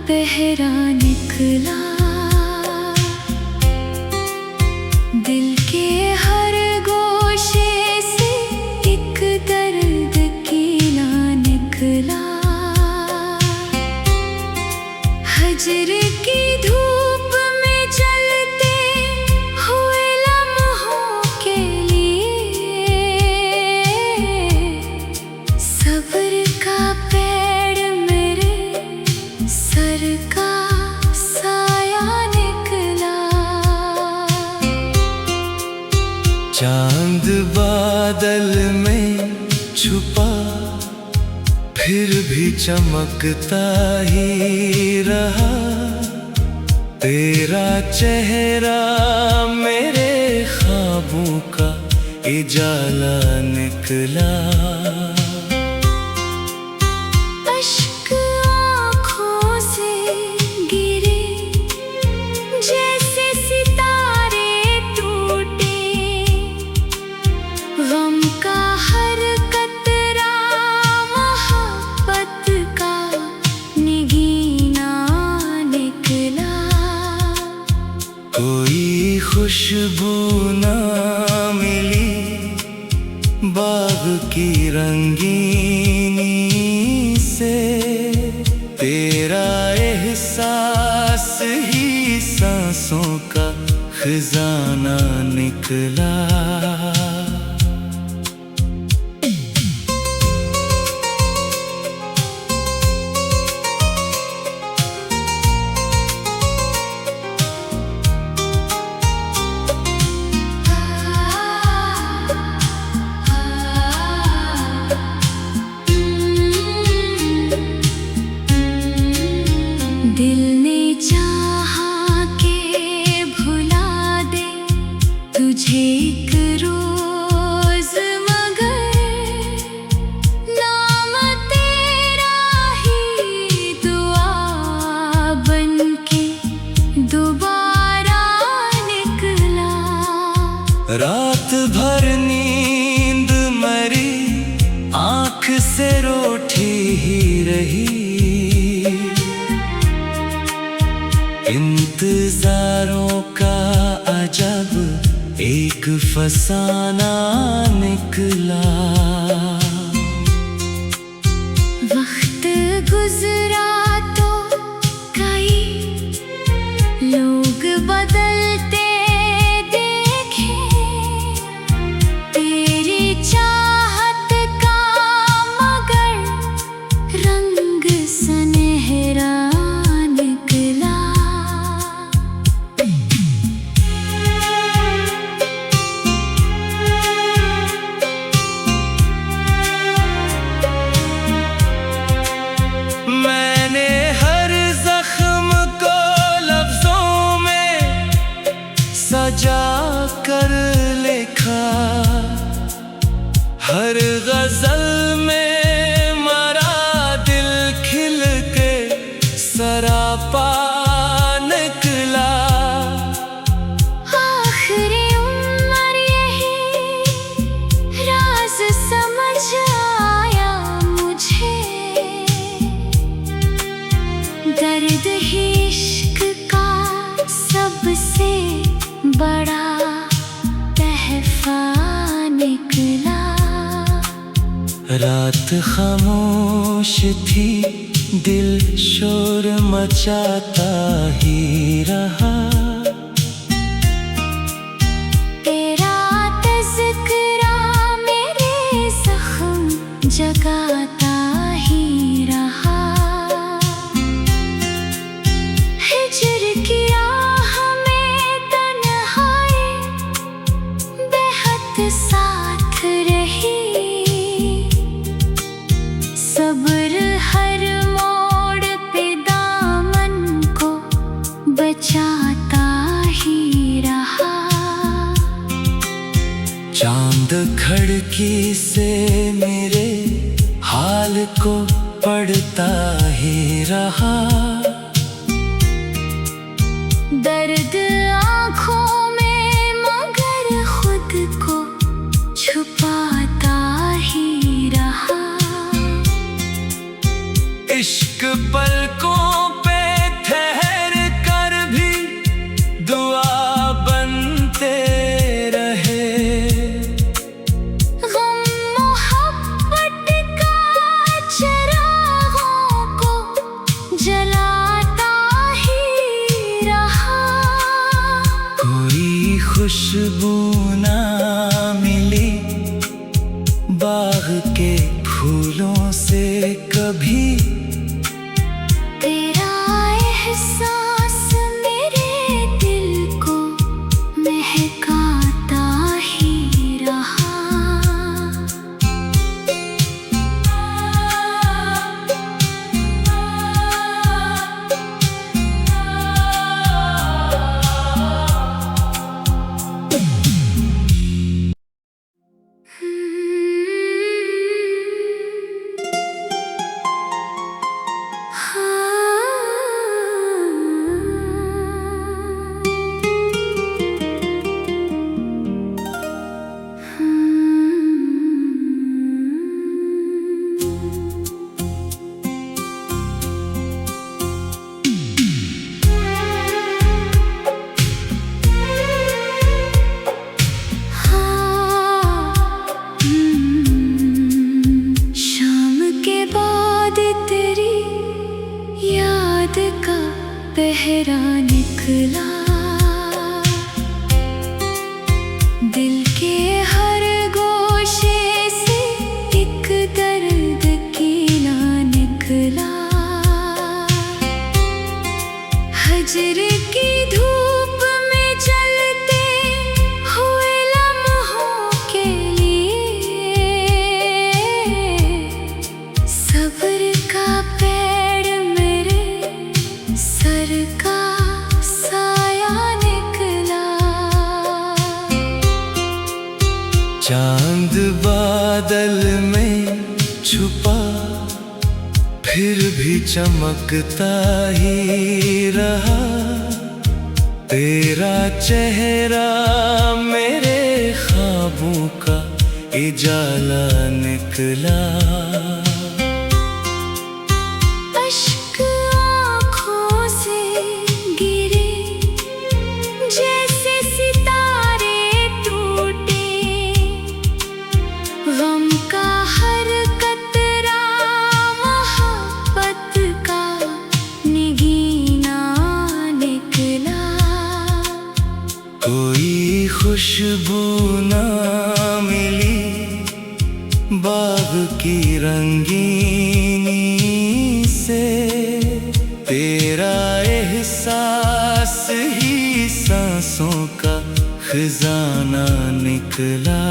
पहरा निकला, दिल के हर गोशे से एक दर्द कीला निकला। हजर की धूप में जलते हुए लम्हों के लिए सब्र का पेड़ मेरे सर का साया निकला। चांद बादल में छुपा फिर भी चमकता ही रहा, तेरा चेहरा मेरे ख्वाबों का उजाला निकला। अश्क आँखों से गिरे जैसे सितारे टूटे, गम का हर कतरा मोहब्बत का निगीना निकला। कोई खुशबू ना मिली बाग की रंगीनी से, तेरा एहसास ही सांसों का खजाना निकला। दिल ने चाहा के भुला दे तुझे एक रोज, मगर नाम तेरा ही दुआ बनके दोबारा निकला। रात भर नींद मरी आँख से रोटी ही रही, इंतजारों का अजब एक फसाना निकला। वक्त गुजरा तो कई लोग बदलते देखे, तेरी चाहत का मगर रंग सुनहरा निकला। मैंने हर जख्म को लफ्जों में सजा कर लिखा, हर गजल में मरा दिल खिल के सरापा निकला। आखिरी उम्र यही राज समझ आया मुझे, दर्द ही इश्क का सबसे बड़ा तहफा निकला। रात खामोश थी दिल शोर मचाता ही रहा, तेरा तज़किरा मेरे ज़ख्म जगाता ही रहा। हिज्र की राह में तन्हाई बेहद साथ रही, सब्र हर मोड़ पे दामन को बचाता ही रहा। चांद खिड़की से मेरे हाल को पढ़ता ही रहा, दर्द आँखों में मगर खुद को छुपाता ही रहा। इश्क पलकों पे कभी तेरा एहसास मेरे दिल को महकाता ही रहा। शाम के बाद तेरी याद का पहरा निकला, दिल के हर गोशे से एक दर्द कीला निकला। हजर की धूप में जलते हुए लम्हों के लिए सब्र का पेड़ मेरे सर का साया निकला। चांद बादल में छुपा फिर भी चमकता ही रहा, तेरा चेहरा मेरे ख्वाबों का उजाला निकला। अश्क आँखों से गिरे जैसे सितारे टूटे, गम का हर कतरा मोहब्बत का निगीना निकला। कोई खुशबू ना मिली बाग की रंगीनी से, तेरा एहसास ही सांसों का खजाना निकला।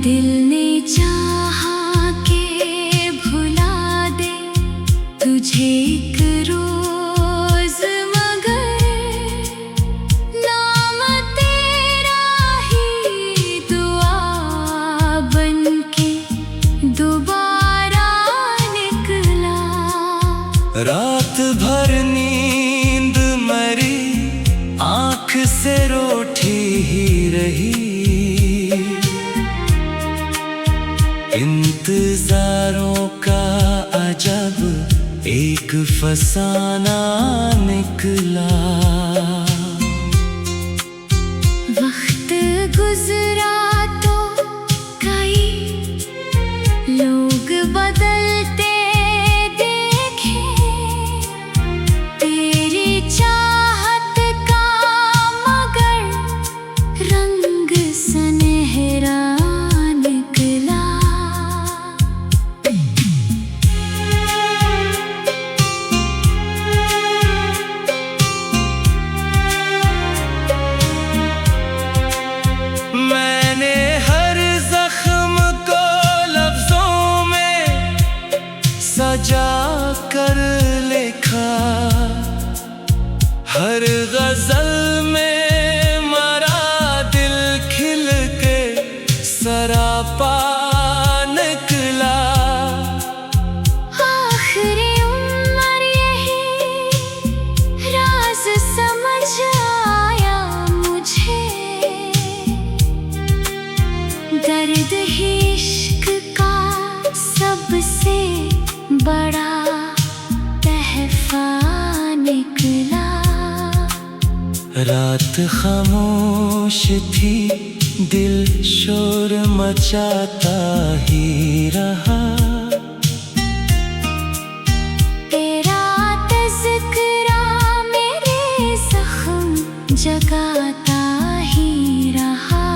दिल ने चाहा के भुला दे तुझे एक रोज, मगर नाम तेरा ही दुआ बनके दोबारा निकला। रात भर नींद मरी आँख से रोटी ही रही, इंतजारों का अजब एक फसाना निकला। वक्त गुजरा तो कई लोग बदलते देखे, तेरी चाहत का मगर रंग सुनहरा निकला। रात खामोश थी, दिल शोर मचाता ही रहा। तेरा तज़किरा मेरे ज़ख्म जगाता ही रहा।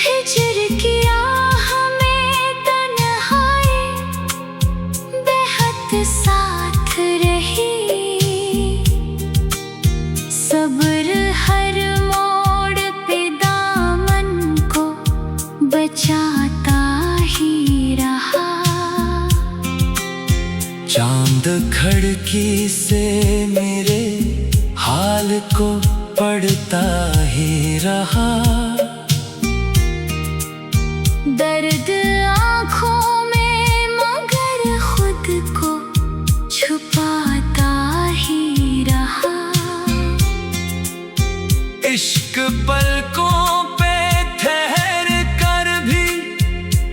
हिज्र की राह में तन्हाई बेहद साथ रही। सब्र हर मोड़ पे दामन को बचाता ही रहा। चांद खिड़की से मेरे हाल को पढ़ता ही रहा। दर्द आँखों में मगर खुद को छुपाता ही रहा। इश्क पलकों पे ठहर कर भी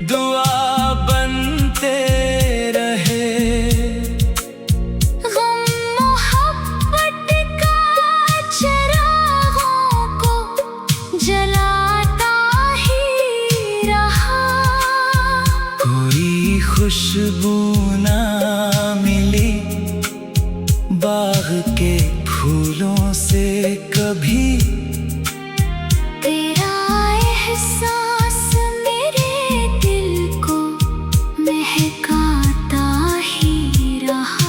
दुआ बनते रहे। गम मोहब्बत का चिरागों को जलाता ही रहा। कोई खुशबू ना मिली बाग के फूलों से कभी। तेरा एहसास मेरे दिल को महकाता ही रहा।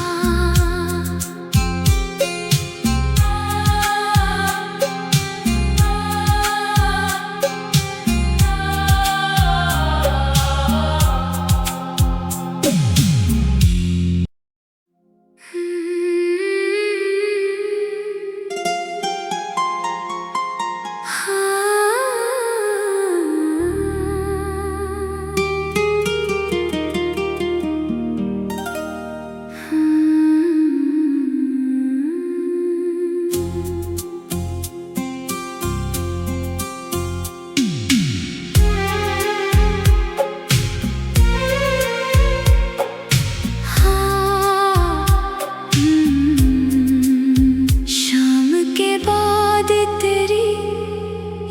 शाम के बाद तेरी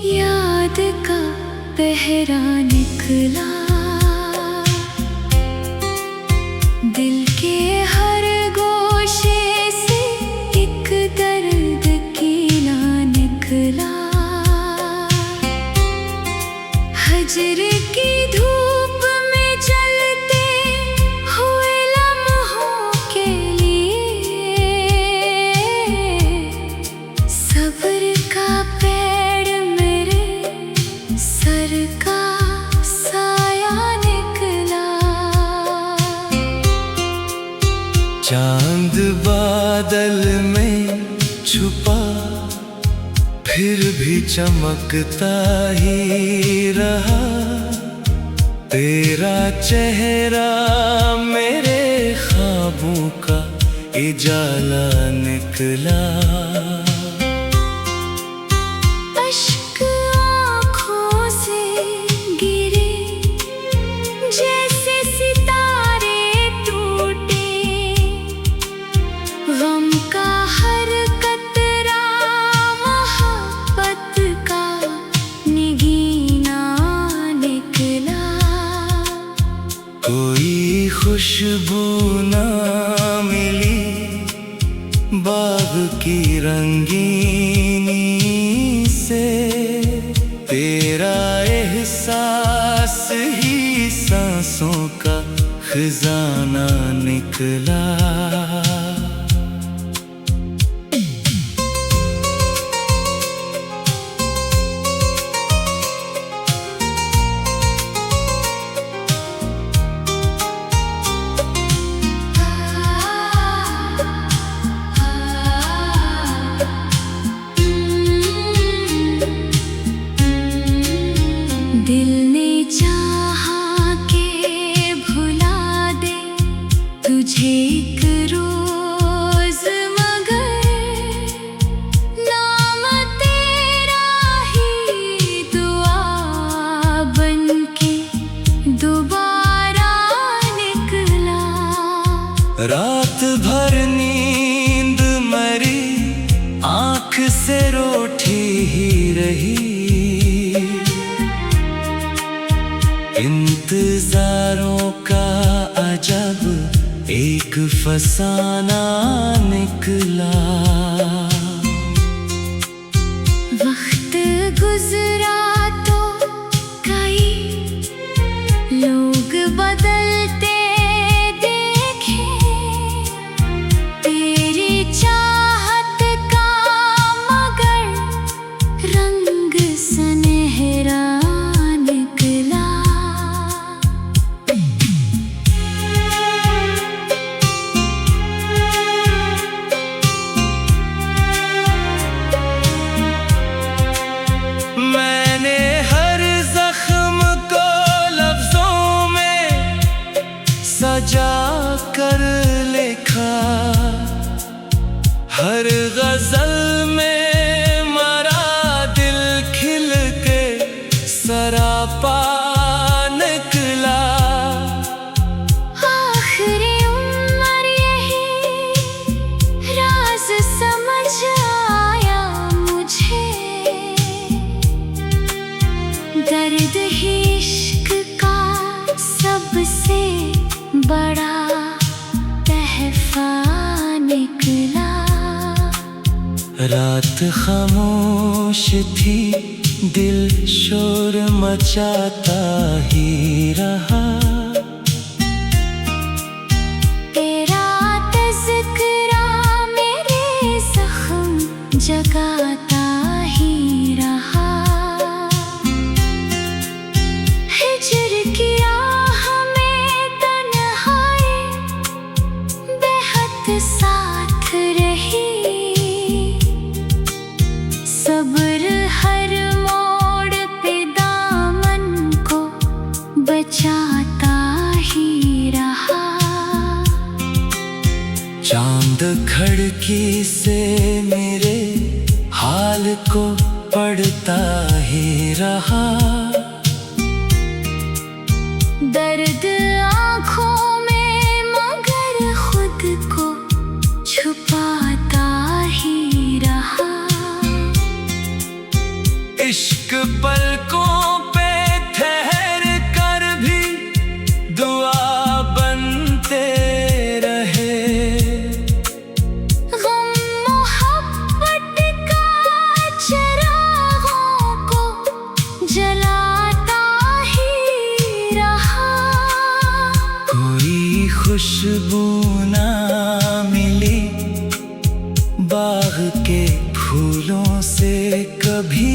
याद का पहरा निकला। दिल के हर गोशे से एक दर्द कीला निकला। हजर की धूप में चलते हुए लम्हों के लिए सब्र का पेड़ मेरे सर का साया निकला। चांद बादल में छुपा फिर भी चमकता ही रहा। तेरा चेहरा मेरे ख्वाबों का उजाला निकला। अश्क आँखों से गिरे जैसे सितारे टूटे। गम का हर कतरा मोहब्बत का निगीना निकला। कोई खुशबू ना मिली बाग की रंगीनी से। तेरा एहसास ही सांसों का खजाना निकला। दिल ने चाहा के भुला दे तुझे एक रोज, मगर नाम तेरा ही दुआ बनके दोबारा निकला। रात भर नींद मरी से रूठी ही रही। इंतजारों का अजब एक फसाना निकला। वक्त गुजरा तो कई लोग बदलते देखे, तेरी चाहत का मगर रंग सुनहरा निकला। मैंने हर जख्म को लफ्जों में सजा कर लिखा, हर गजल में मरा दिल खिल के सरापा निकला। आखिरी उम्र यही राज समझ आया मुझे, दर्द ही इश्क का सबसे बड़ा तहफा निकला। रात खामोश थी, दिल शोर मचाता ही रहा। तेरा तज़किरा मेरे ज़ख्म जगाता ही रहा। हिज्र की राह में तन्हाई बेहद साथ रही। सब्र हर मोड़ पे दामन को बचाता ही रहा। चांद खिड़की से मेरे हाल को पढ़ता ही रहा। दर्द आँखों में मगर खुद को छुपाता ही रहा। इश्क पलकों पे ठहर कर भी दुआ बनते रहे। गम मोहब्बत का चिरागों को जलाता ही रहा। कोई खुशबू ना मिली बाग के फूलों से कभी